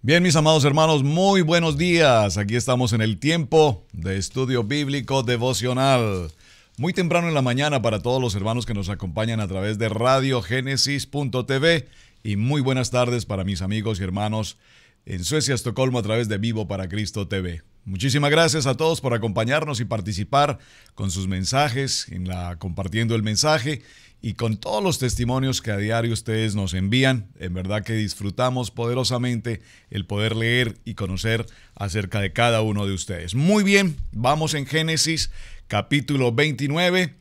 Bien, mis amados hermanos, muy buenos días. Aquí estamos en el tiempo de estudio bíblico devocional. Muy temprano en la mañana para todos los hermanos que nos acompañan a través de radiogénesis.tv y muy buenas tardes para mis amigos y hermanos en Suecia, Estocolmo a través de Vivo para Cristo TV. Muchísimas gracias a todos por acompañarnos y participar con sus mensajes, compartiendo el mensaje y con todos los testimonios que a diario ustedes nos envían. En verdad que disfrutamos poderosamente el poder leer y conocer acerca de cada uno de ustedes. Muy bien, vamos en Génesis capítulo 29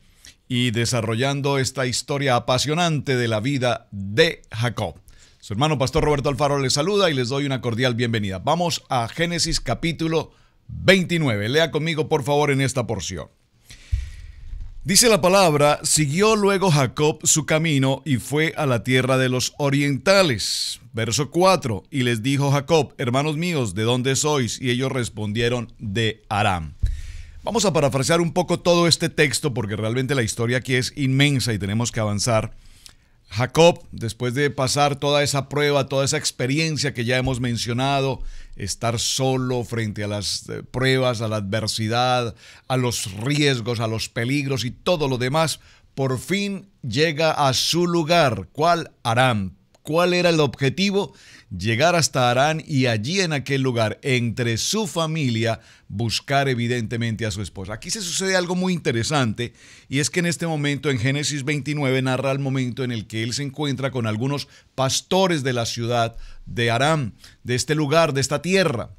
y desarrollando esta historia apasionante de la vida de Jacob. Su hermano Pastor Roberto Alfaro les saluda y les doy una cordial bienvenida. Vamos a Génesis capítulo 29. Lea conmigo por favor en esta porción. Dice la palabra: siguió luego Jacob su camino y fue a la tierra de los orientales. Verso 4. Y les dijo Jacob: hermanos míos, ¿de dónde sois? Y ellos respondieron: de Aram. Vamos a parafrasear un poco todo este texto porque realmente la historia aquí es inmensa y tenemos que avanzar. Jacob, después de pasar toda esa prueba, toda esa experiencia que ya hemos mencionado, estar solo frente a las pruebas, a la adversidad, a los riesgos, a los peligros y todo lo demás, por fin llega a su lugar. ¿Cuál? Aram. ¿Cuál era el objetivo? Llegar hasta Harán y allí en aquel lugar, entre su familia, buscar evidentemente a su esposa. Aquí se sucede algo muy interesante y es que en este momento, en Génesis 29, narra el momento en el que él se encuentra con algunos pastores de la ciudad de Harán, de este lugar, de esta tierra.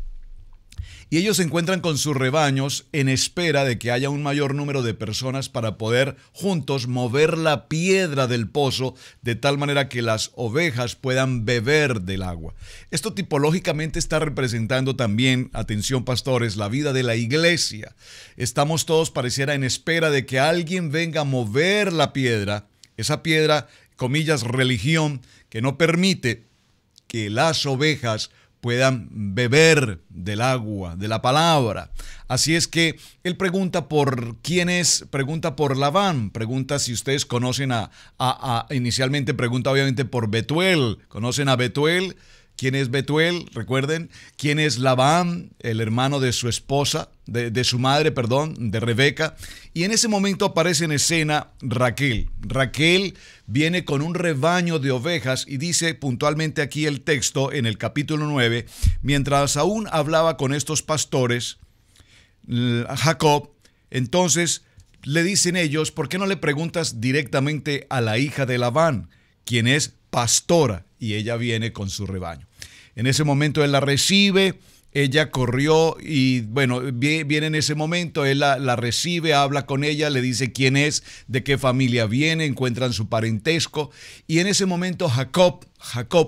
Y ellos se encuentran con sus rebaños en espera de que haya un mayor número de personas para poder juntos mover la piedra del pozo de tal manera que las ovejas puedan beber del agua. Esto tipológicamente está representando también, atención pastores, la vida de la iglesia. Estamos todos, pareciera, en espera de que alguien venga a mover la piedra, esa piedra, comillas, religión, que no permite que las ovejas puedan beber del agua, de la palabra. Así es que él pregunta por quién es, pregunta por Labán, pregunta si ustedes conocen inicialmente pregunta obviamente por Betuel. ¿Conocen a Betuel? ¿Quién es Betuel? Recuerden. ¿Quién es Labán? El hermano de su esposa, de su madre, perdón, de Rebeca. Y en ese momento aparece en escena Raquel. Raquel viene con un rebaño de ovejas y dice puntualmente aquí el texto en el capítulo 9, mientras aún hablaba con estos pastores, Jacob, entonces le dicen ellos: ¿por qué no le preguntas directamente a la hija de Labán, quien es pastora? Y ella viene con su rebaño. En ese momento él la recibe, ella corrió y bueno, viene en ese momento, él la recibe, habla con ella, le dice quién es, de qué familia viene, encuentran su parentesco y en ese momento Jacob,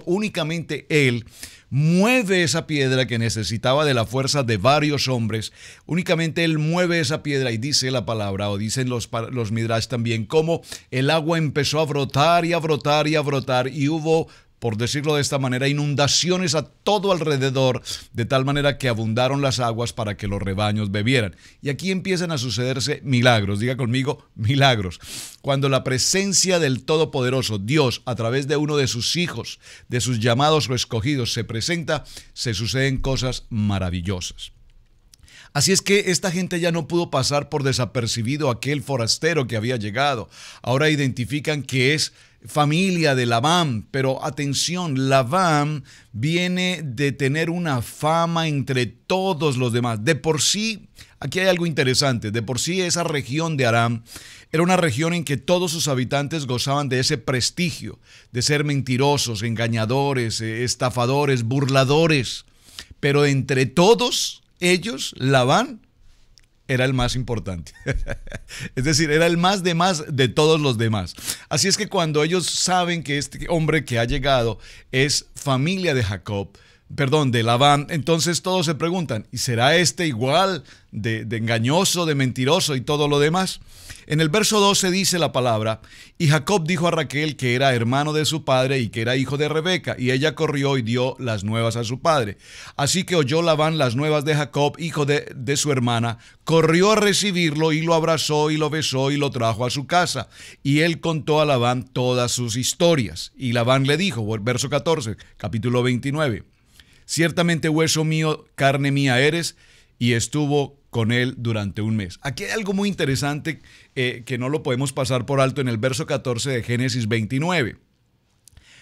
únicamente él, mueve esa piedra que necesitaba de la fuerza de varios hombres. Únicamente él mueve esa piedra y dice la palabra, o dicen los midrash también, cómo el agua empezó a brotar y a brotar y a brotar y hubo, por decirlo de esta manera, inundaciones a todo alrededor, de tal manera que abundaron las aguas para que los rebaños bebieran. Y aquí empiezan a sucederse milagros, diga conmigo, milagros. Cuando la presencia del Todopoderoso, Dios, a través de uno de sus hijos, de sus llamados o escogidos, se presenta, se suceden cosas maravillosas. Así es que esta gente ya no pudo pasar por desapercibido aquel forastero que había llegado. Ahora identifican que es familia de Labán, pero atención, Labán viene de tener una fama entre todos los demás. De por sí, aquí hay algo interesante, de por sí esa región de Aram era una región en que todos sus habitantes gozaban de ese prestigio, de ser mentirosos, engañadores, estafadores, burladores, pero entre todos ellos, Labán era el más importante. Es decir, era el más de todos los demás. Así es que cuando ellos saben que este hombre que ha llegado es familia de Jacob, de Labán, entonces todos se preguntan, ¿y será este igual de engañoso, de mentiroso y todo lo demás? En el verso 12 dice la palabra: y Jacob dijo a Raquel que era hermano de su padre y que era hijo de Rebeca, y ella corrió y dio las nuevas a su padre. Así que oyó Labán las nuevas de Jacob, hijo de su hermana, corrió a recibirlo y lo abrazó y lo besó y lo trajo a su casa. Y él contó a Labán todas sus historias. Y Labán le dijo, verso 14, capítulo 29, ciertamente hueso mío, carne mía eres, y estuvo con él durante un mes. Aquí hay algo muy interesante que no lo podemos pasar por alto en el verso 14 de Génesis 29.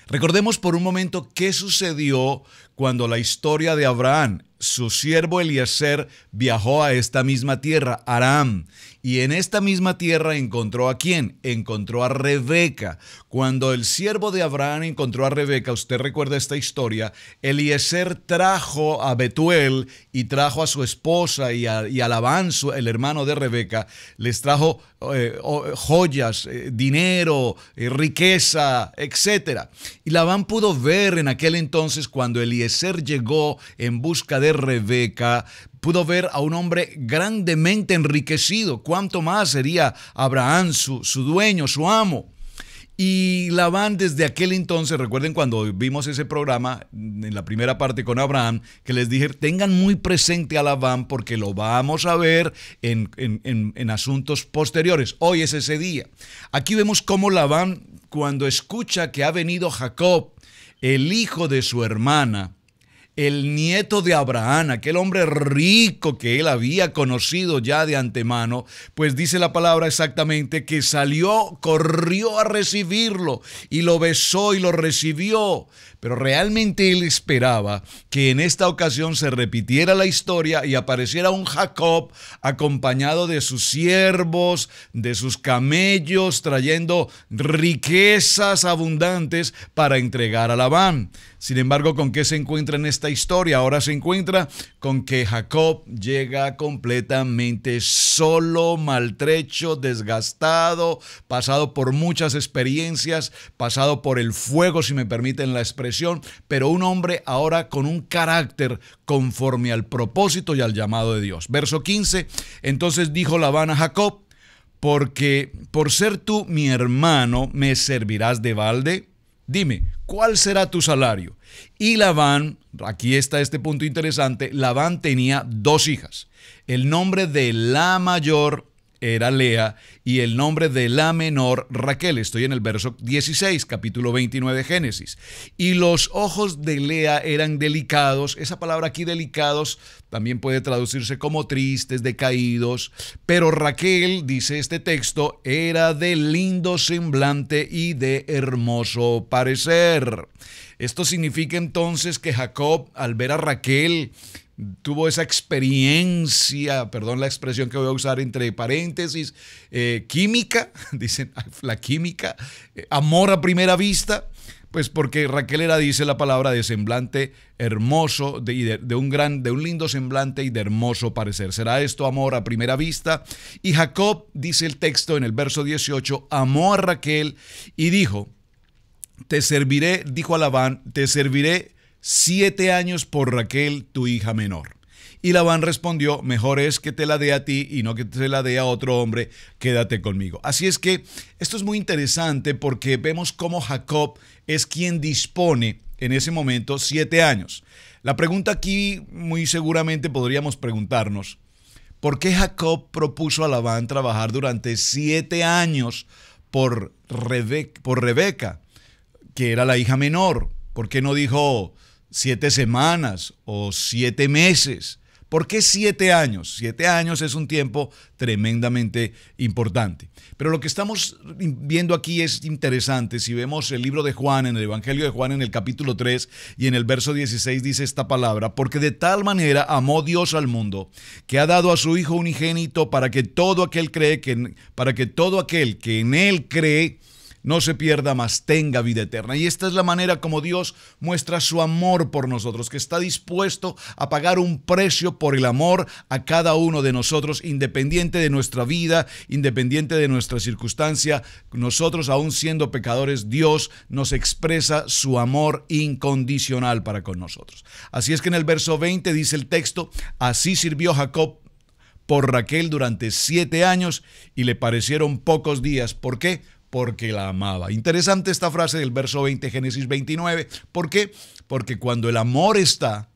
Recordemos por un momento qué sucedió cuando la historia de Abraham, su siervo Eliezer, viajó a esta misma tierra, Aram. Y en esta misma tierra encontró ¿a quién? Encontró a Rebeca. Cuando el siervo de Abraham encontró a Rebeca, usted recuerda esta historia, Eliezer trajo a Betuel y trajo a su esposa y a Labán, el hermano de Rebeca, les trajo joyas, dinero, riqueza, etc. Y Labán pudo ver en aquel entonces, cuando Eliezer llegó en busca de Rebeca, pudo ver a un hombre grandemente enriquecido. ¿Cuánto más sería Abraham su dueño, su amo? Y Labán desde aquel entonces, recuerden cuando vimos ese programa en la primera parte con Abraham, que les dije, tengan muy presente a Labán porque lo vamos a ver en asuntos posteriores. Hoy es ese día. Aquí vemos cómo Labán, cuando escucha que ha venido Jacob, el hijo de su hermana, el nieto de Abraham, aquel hombre rico que él había conocido ya de antemano, pues dice la palabra exactamente que salió, corrió a recibirlo y lo besó y lo recibió. Pero realmente él esperaba que en esta ocasión se repitiera la historia y apareciera un Jacob acompañado de sus siervos, de sus camellos, trayendo riquezas abundantes para entregar a Labán. Sin embargo, ¿con qué se encuentra en esta historia? Ahora se encuentra con que Jacob llega completamente solo, maltrecho, desgastado, pasado por muchas experiencias, pasado por el fuego, si me permiten la expresión, pero un hombre ahora con un carácter conforme al propósito y al llamado de Dios. Verso 15, entonces dijo Labán a Jacob, porque por ser tú mi hermano, ¿me servirás de balde? Dime, ¿cuál será tu salario? Y Labán, aquí está este punto interesante, Labán tenía 2 hijas. El nombre de la mayor era Lea y el nombre de la menor Raquel. Estoy en el verso 16, capítulo 29 de Génesis. Y los ojos de Lea eran delicados. Esa palabra aquí, delicados, también puede traducirse como tristes, decaídos. Pero Raquel, dice este texto, era de lindo semblante y de hermoso parecer. Esto significa entonces que Jacob, al ver a Raquel, tuvo esa experiencia, perdón la expresión que voy a usar entre paréntesis, química, dicen la química, amor a primera vista, pues porque Raquel era, dice la palabra, de semblante hermoso, de un lindo semblante y de hermoso parecer. ¿Será esto amor a primera vista? Y Jacob, dice el texto en el verso 18, amó a Raquel y dijo, te serviré, dijo a Labán, te serviré 7 años por Raquel, tu hija menor. Y Labán respondió, mejor es que te la dé a ti y no que te la dé a otro hombre, quédate conmigo. Así es que esto es muy interesante porque vemos cómo Jacob es quien dispone en ese momento 7 años. La pregunta aquí muy seguramente podríamos preguntarnos, ¿por qué Jacob propuso a Labán trabajar durante 7 años por Rebeca, que era la hija menor? ¿Por qué no dijo 7 semanas o 7 meses? ¿Por qué 7 años? 7 años es un tiempo tremendamente importante. Pero lo que estamos viendo aquí es interesante. Si vemos el libro de Juan, en el Evangelio de Juan, en el capítulo 3 y en el verso 16 dice esta palabra, porque de tal manera amó Dios al mundo, que ha dado a su Hijo unigénito para que todo aquel que en Él cree, no se pierda, mas tenga vida eterna. Y esta es la manera como Dios muestra su amor por nosotros, que está dispuesto a pagar un precio por el amor a cada uno de nosotros, independiente de nuestra vida, independiente de nuestra circunstancia. Nosotros, aún siendo pecadores, Dios nos expresa su amor incondicional para con nosotros. Así es que en el verso 20 dice el texto, así sirvió Jacob por Raquel durante 7 años y le parecieron pocos días. ¿Por qué? Porque la amaba. Interesante esta frase del verso 20, Génesis 29. ¿Por qué? Porque cuando el amor está,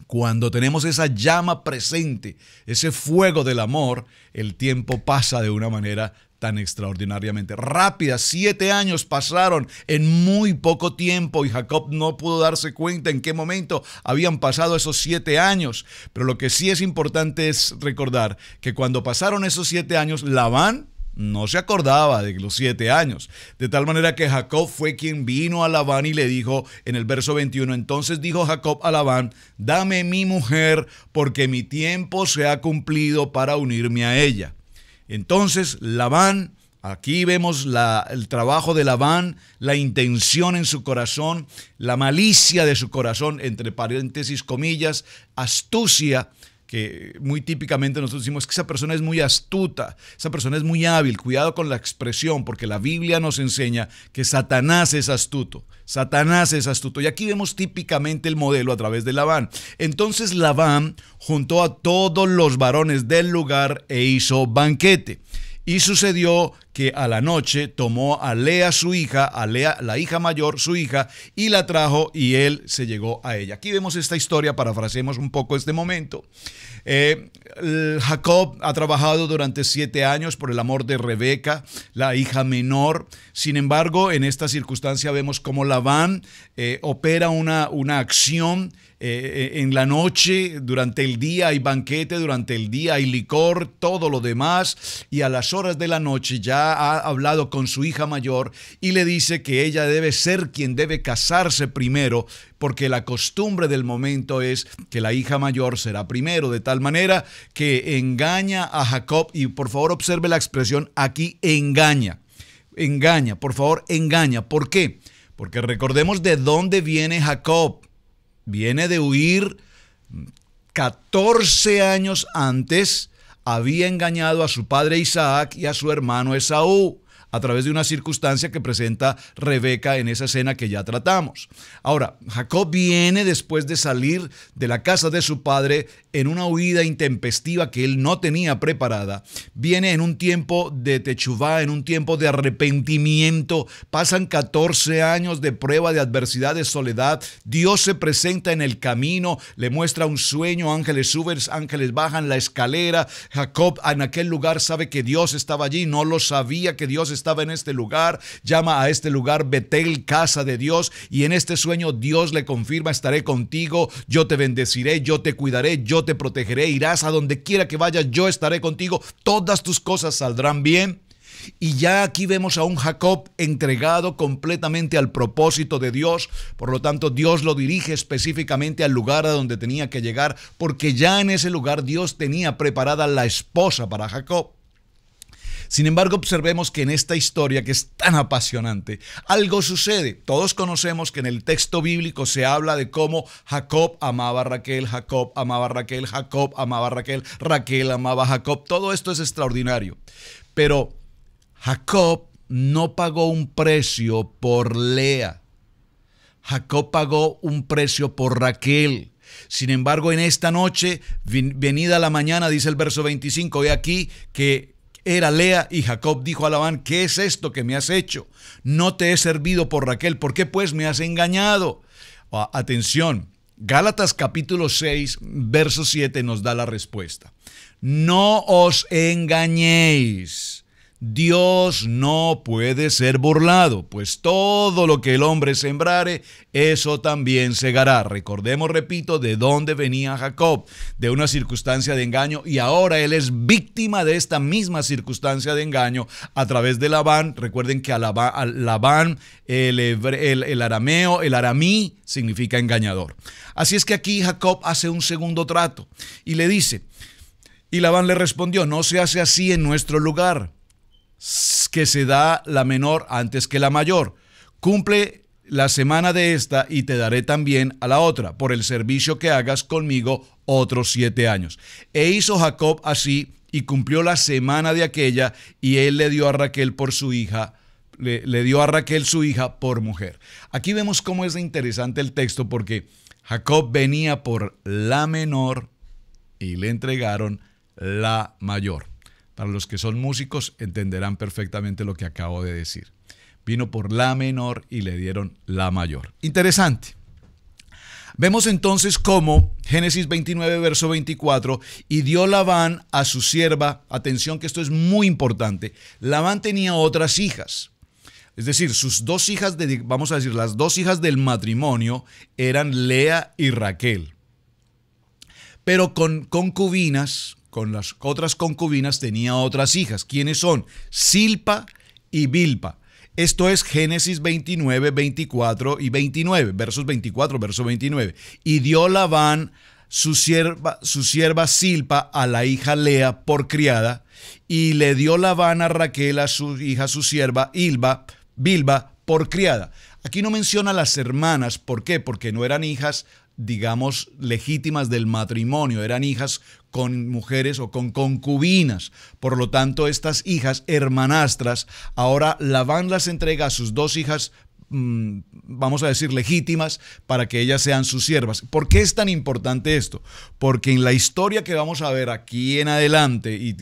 cuando tenemos esa llama presente, ese fuego del amor, el tiempo pasa de una manera tan extraordinariamente rápidas. 7 años pasaron en muy poco tiempo y Jacob no pudo darse cuenta en qué momento habían pasado esos 7 años. Pero lo que sí es importante es recordar que cuando pasaron esos 7 años, Labán no se acordaba de los 7 años. De tal manera que Jacob fue quien vino a Labán y le dijo en el verso 21, entonces dijo Jacob a Labán, dame mi mujer porque mi tiempo se ha cumplido para unirme a ella. Entonces Labán, aquí vemos el trabajo de Labán, la intención en su corazón, la malicia de su corazón, entre paréntesis, comillas, astucia, que muy típicamente nosotros decimos que esa persona es muy astuta, esa persona es muy hábil. Cuidado con la expresión, porque la Biblia nos enseña que Satanás es astuto. Satanás es astuto. Y aquí vemos típicamente el modelo a través de Labán. Entonces Labán juntó a todos los varones del lugar e hizo banquete. Y sucedió que a la noche tomó a Lea su hija, a Lea la hija mayor, su hija, y la trajo y él se llegó a ella. Aquí vemos esta historia, parafraseemos un poco este momento. Jacob ha trabajado durante 7 años por el amor de Rebeca, la hija menor. Sin embargo, en esta circunstancia vemos cómo Labán opera una acción. En la noche, durante el día hay banquete, durante el día hay licor, todo lo demás, y a las horas de la noche ya ha hablado con su hija mayor y le dice que ella debe ser quien debe casarse primero, porque la costumbre del momento es que la hija mayor será primero, de tal manera que engaña a Jacob. Y por favor observe la expresión aquí, engaña, por favor engaña. ¿Por qué? Porque recordemos de dónde viene Jacob. Viene de huir. 14 años antes había engañado a su padre Isaac y a su hermano Esaú a través de una circunstancia que presenta Rebeca en esa escena que ya tratamos. Ahora, Jacob viene después de salir de la casa de su padre en una huida intempestiva que él no tenía preparada. Viene en un tiempo de techuvá, en un tiempo de arrepentimiento. Pasan 14 años de prueba, de adversidad, de soledad. Dios se presenta en el camino, le muestra un sueño, ángeles suben, ángeles bajan la escalera. Jacob en aquel lugar sabe que Dios estaba allí, no lo sabía que Dios estaba en este lugar. Llama a este lugar Betel, casa de Dios, y en este sueño Dios le confirma: estaré contigo, yo te bendeciré, yo te cuidaré, yo te protegeré, irás a donde quiera que vayas, yo estaré contigo, todas tus cosas saldrán bien. Y ya aquí vemos a un Jacob entregado completamente al propósito de Dios. Por lo tanto, Dios lo dirige específicamente al lugar a donde tenía que llegar, porque ya en ese lugar Dios tenía preparada la esposa para Jacob. Sin embargo, observemos que en esta historia, que es tan apasionante, algo sucede. Todos conocemos que en el texto bíblico se habla de cómo Jacob amaba a Raquel, Jacob amaba a Raquel, Jacob amaba a Raquel, Raquel amaba a Jacob. Todo esto es extraordinario. Pero Jacob no pagó un precio por Lea. Jacob pagó un precio por Raquel. Sin embargo, en esta noche, venida la mañana, dice el verso 25, he aquí que era Lea, y Jacob dijo a Labán: ¿qué es esto que me has hecho? No te he servido por Raquel, ¿por qué pues me has engañado? Atención, Gálatas capítulo 6, verso 7 nos da la respuesta. No os engañéis. Dios no puede ser burlado, pues todo lo que el hombre sembrare, eso también segará. Recordemos, repito, de dónde venía Jacob, de una circunstancia de engaño, y ahora él es víctima de esta misma circunstancia de engaño a través de Labán. Recuerden que a Labán, el arameo, el aramí, significa engañador. Así es que aquí Jacob hace un segundo trato y le dice, y Labán le respondió: no se hace así en nuestro lugar, que se da la menor antes que la mayor. Cumple la semana de esta y te daré también a la otra, por el servicio que hagas conmigo otros 7 años. E hizo Jacob así, y cumplió la semana de aquella, y él le dio a Raquel por su hija, le dio a Raquel su hija por mujer. Aquí vemos cómo es interesante el texto, porque Jacob venía por la menor y le entregaron la mayor. Para los que son músicos entenderán perfectamente lo que acabo de decir. Vino por la menor y le dieron la mayor. Interesante. Vemos entonces cómo Génesis 29, verso 24, y dio Labán a su sierva, atención que esto es muy importante, Labán tenía otras hijas, es decir, sus dos hijas, vamos a decir, las dos hijas del matrimonio eran Lea y Raquel, pero con concubinas, con las otras concubinas tenía otras hijas. ¿Quiénes son? Silpa y Bilpa. Esto es Génesis 29, 24 y 29, versos 24, verso 29. Y dio Labán su sierva Silpa a la hija Lea por criada, y le dio Labán a Raquel a su hija, su sierva Bilba por criada. Aquí no menciona a las hermanas. ¿Por qué? Porque no eran hijas, digamos, legítimas del matrimonio, eran hijas con mujeres o con concubinas. Por lo tanto, estas hijas hermanastras, ahora Labán las entrega a sus dos hijas, vamos a decir, legítimas, para que ellas sean sus siervas. ¿Por qué es tan importante esto? Porque en la historia que vamos a ver aquí en adelante, y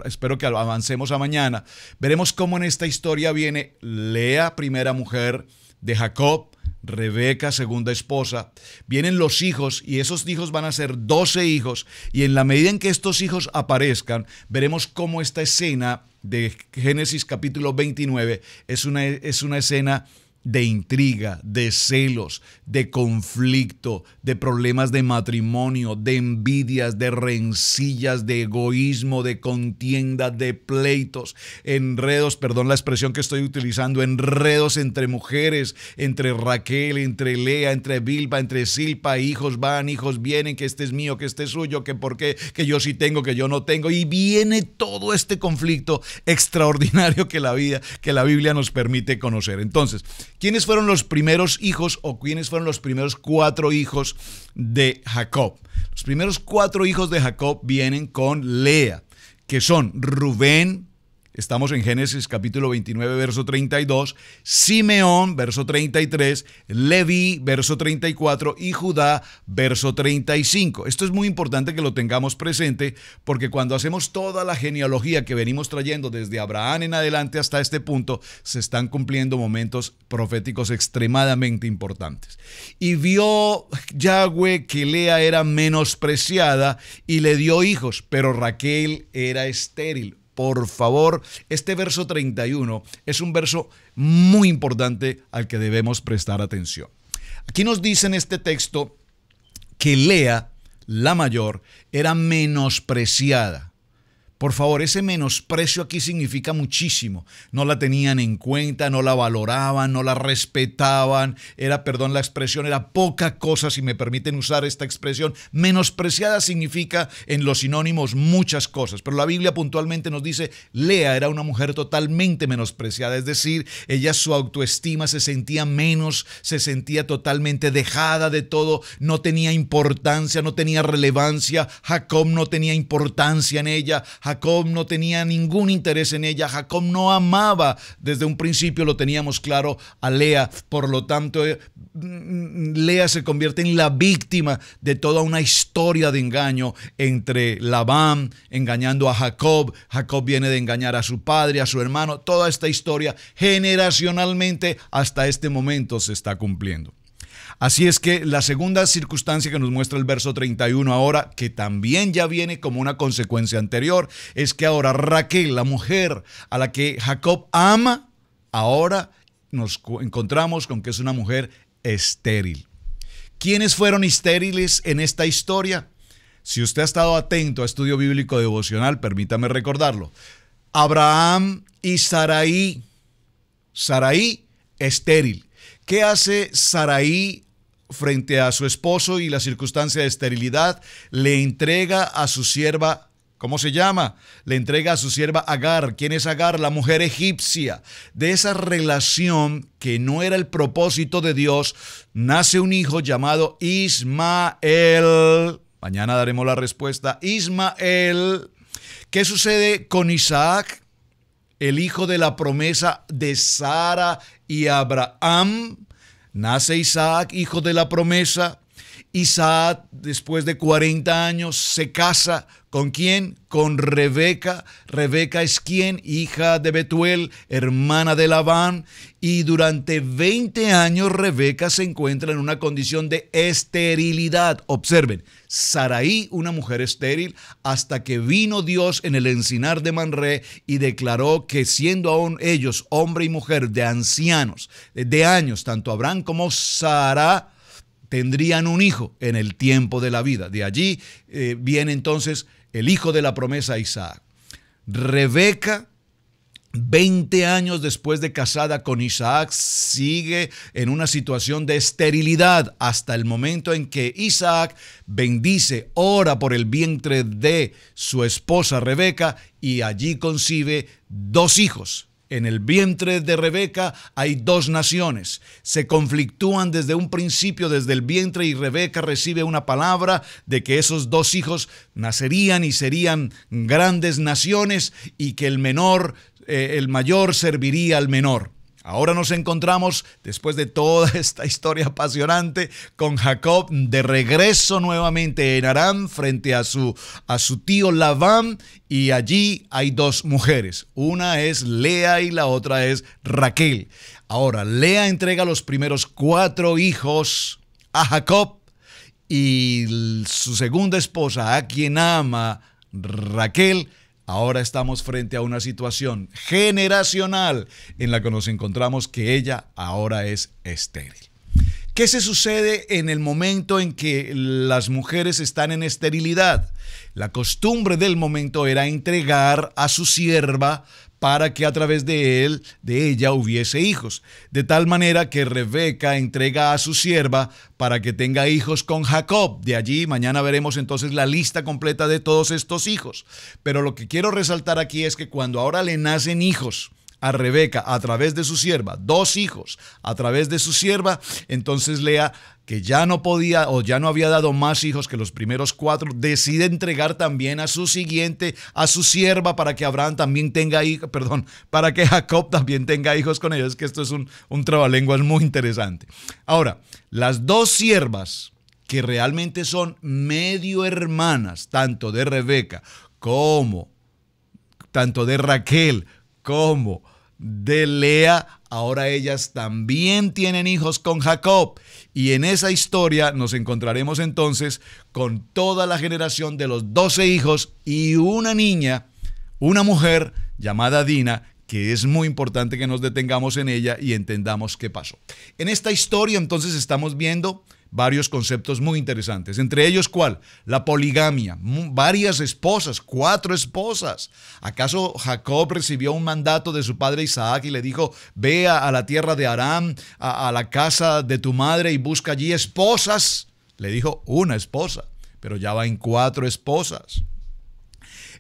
espero que avancemos a mañana, veremos cómo en esta historia viene Lea, primera mujer de Jacob, Rebeca, segunda esposa, vienen los hijos, y esos hijos van a ser 12 hijos, y en la medida en que estos hijos aparezcan, veremos cómo esta escena de Génesis capítulo 29 es una escena de intriga, de celos, de conflicto, de problemas de matrimonio, de envidias, de rencillas, de egoísmo, de contienda, de pleitos, enredos, perdón la expresión que estoy utilizando, enredos entre mujeres, entre Raquel, entre Lea, entre Bilba, entre Silpa, hijos van, hijos vienen, que este es mío, que este es suyo, que por qué, que yo sí tengo, que yo no tengo, y viene todo este conflicto extraordinario que la Biblia nos permite conocer. Entonces, ¿quiénes fueron los primeros hijos o quiénes fueron los primeros 4 hijos de Jacob? Los primeros 4 hijos de Jacob vienen con Lea, que son Rubén, estamos en Génesis capítulo 29, verso 32, Simeón, verso 33, Leví, verso 34 y Judá, verso 35. Esto es muy importante que lo tengamos presente, porque cuando hacemos toda la genealogía que venimos trayendo desde Abraham en adelante hasta este punto, se están cumpliendo momentos proféticos extremadamente importantes. Y vio Yahweh que Lea era menospreciada y le dio hijos, pero Raquel era estéril. Por favor, este verso 31 es un verso muy importante al que debemos prestar atención. Aquí nos dice en este texto que Lea, la mayor, era menospreciada. Por favor, ese menosprecio aquí significa muchísimo. No la tenían en cuenta, no la valoraban, no la respetaban. Perdón la expresión, era poca cosa, si me permiten usar esta expresión. Menospreciada significa en los sinónimos muchas cosas, pero la Biblia puntualmente nos dice, Lea era una mujer totalmente menospreciada, es decir, ella, su autoestima se sentía menos, se sentía totalmente dejada de todo, no tenía importancia, no tenía relevancia. Jacob no tenía importancia en ella. Jacob no tenía ningún interés en ella. Jacob no amaba, desde un principio lo teníamos claro, a Lea. Por lo tanto, Lea se convierte en la víctima de toda una historia de engaño entre Labán engañando a Jacob. Jacob viene de engañar a su padre, a su hermano. Toda esta historia generacionalmente hasta este momento se está cumpliendo. Así es que la segunda circunstancia que nos muestra el verso 31 ahora, que también ya viene como una consecuencia anterior, es que ahora Raquel, la mujer a la que Jacob ama, ahora nos encontramos con que es una mujer estéril. ¿Quiénes fueron estériles en esta historia? Si usted ha estado atento a Estudio Bíblico Devocional, permítame recordarlo. Abraham y Saraí. Saraí, estéril. ¿Qué hace Saraí frente a su esposo y la circunstancia de esterilidad? Le entrega a su sierva, ¿cómo se llama? Le entrega a su sierva Agar. ¿Quién es Agar? La mujer egipcia. De esa relación que no era el propósito de Dios, nace un hijo llamado Ismael. Mañana daremos la respuesta. Ismael. ¿Qué sucede con Isaac? El hijo de la promesa de Sara y Abraham. Nace Isaac, hijo de la promesa, Isaac, después de 40 años, se casa. ¿Con quién? Con Rebeca. Rebeca es ¿quién? Hija de Betuel, hermana de Labán. Y durante 20 años Rebeca se encuentra en una condición de esterilidad. Observen, Sarai, una mujer estéril, hasta que vino Dios en el encinar de Manré y declaró que siendo aún ellos, hombre y mujer de ancianos, de años, tanto Abraham como Sara, tendrían un hijo en el tiempo de la vida. De allí viene entonces el hijo de la promesa, Isaac. Rebeca, 20 años después de casada con Isaac, sigue en una situación de esterilidad hasta el momento en que Isaac bendice, ora por el vientre de su esposa Rebeca y allí concibe 2 hijos. En el vientre de Rebeca hay 2 naciones. Se conflictúan desde un principio, desde el vientre, y Rebeca recibe una palabra de que esos 2 hijos nacerían y serían grandes naciones y que el mayor serviría al menor. Ahora nos encontramos, después de toda esta historia apasionante, con Jacob de regreso nuevamente en Aram frente a su tío Labán, y allí hay 2 mujeres. Una es Lea y la otra es Raquel. Ahora, Lea entrega los primeros 4 hijos a Jacob y su segunda esposa, a quien ama, Raquel. Ahora estamos frente a una situación generacional en la que nos encontramos que ella ahora es estéril. ¿Qué se sucede en el momento en que las mujeres están en esterilidad? La costumbre del momento era entregar a su sierva para que a través de ella hubiese hijos. De tal manera que Rebeca entrega a su sierva para que tenga hijos con Jacob. De allí mañana veremos entonces la lista completa de todos estos hijos. Pero lo que quiero resaltar aquí es que cuando ahora le nacen hijos a Rebeca a través de su sierva, 2 hijos a través de su sierva, entonces Lea, que ya no podía o ya no había dado más hijos que los primeros 4, decide entregar también a su siguiente, a su sierva, para que Abraham también tenga hijos, para que Jacob también tenga hijos con ellos. Es que esto es un trabalenguas muy interesante. Ahora, las 2 siervas que realmente son medio hermanas, tanto de Rebeca como tanto de Raquel como de Lea, ahora ellas también tienen hijos con Jacob. Y en esa historia nos encontraremos entonces con toda la generación de los 12 hijos y una niña, una mujer llamada Dina, que es muy importante que nos detengamos en ella y entendamos qué pasó. En esta historia entonces estamos viendo varios conceptos muy interesantes. Entre ellos, ¿cuál? La poligamia. Varias esposas, 4 esposas. ¿Acaso Jacob recibió un mandato de su padre Isaac y le dijo, ve a la tierra de Aram, a la casa de tu madre y busca allí esposas? Le dijo una esposa, pero ya va en 4 esposas.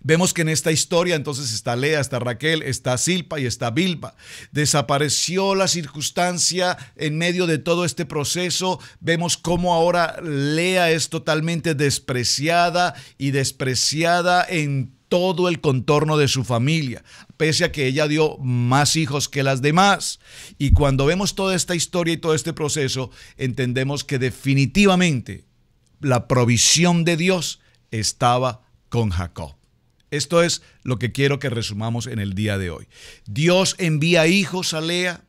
Vemos que en esta historia entonces está Lea, está Raquel, está Silpa y está Bilpa. Desapareció la circunstancia en medio de todo este proceso. Vemos cómo ahora Lea es totalmente despreciada en todo el contorno de su familia, pese a que ella dio más hijos que las demás. Y cuando vemos toda esta historia y todo este proceso, entendemos que definitivamente la provisión de Dios estaba con Jacob. Esto es lo que quiero que resumamos en el día de hoy. Dios envía hijos a Lea,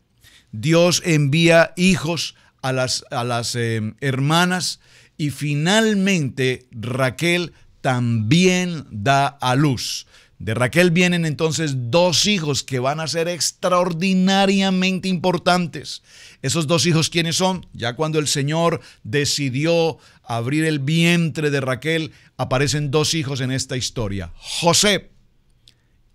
Dios envía hijos a las hermanas, y finalmente Raquel también da a luz. De Raquel vienen entonces 2 hijos que van a ser extraordinariamente importantes. Esos 2 hijos, ¿quiénes son? Ya cuando el Señor decidió abrir el vientre de Raquel, aparecen 2 hijos en esta historia: José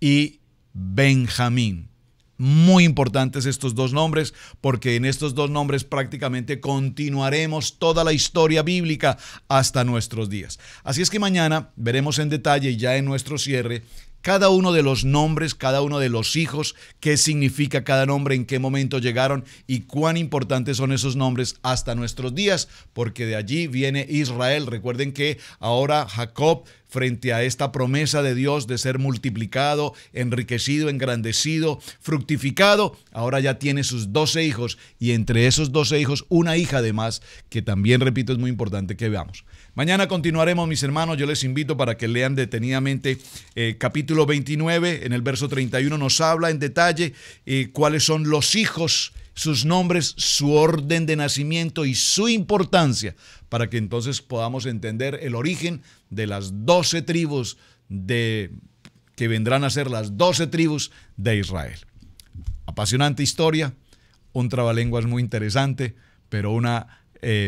y Benjamín. Muy importantes estos 2 nombres, porque en estos 2 nombres prácticamente continuaremos toda la historia bíblica hasta nuestros días. Así es que mañana veremos en detalle, ya en nuestro cierre, cada uno de los nombres, cada uno de los hijos, qué significa cada nombre, en qué momento llegaron y cuán importantes son esos nombres hasta nuestros días, porque de allí viene Israel. Recuerden que ahora Jacob, frente a esta promesa de Dios de ser multiplicado, enriquecido, engrandecido, fructificado, ahora ya tiene sus 12 hijos y entre esos 12 hijos una hija además, que también, repito, es muy importante que veamos. Mañana continuaremos, mis hermanos. Yo les invito para que lean detenidamente capítulo 29. En el verso 31 nos habla en detalle cuáles son los hijos, sus nombres, su orden de nacimiento y su importancia, para que entonces podamos entender el origen de las 12 tribus que vendrán a ser las 12 tribus de Israel. Apasionante historia, un trabalenguas muy interesante, pero una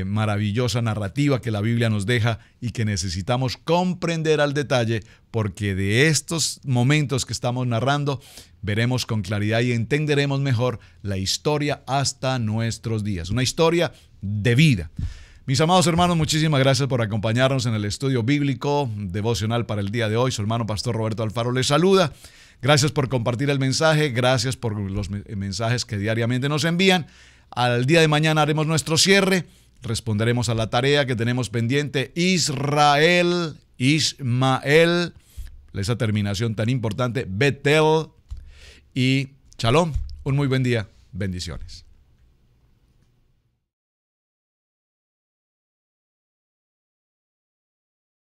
maravillosa narrativa que la Biblia nos deja y que necesitamos comprender al detalle, porque de estos momentos que estamos narrando veremos con claridad y entenderemos mejor la historia hasta nuestros días, una historia de vida. Mis amados hermanos, muchísimas gracias por acompañarnos en el estudio bíblico devocional para el día de hoy. Su hermano Pastor Roberto Alfaro les saluda. Gracias por compartir el mensaje, gracias por los mensajes que diariamente nos envían. Al día de mañana haremos nuestro cierre. Responderemos a la tarea que tenemos pendiente, Israel, Ismael, esa terminación tan importante, Betel y Shalom. Un muy buen día. Bendiciones.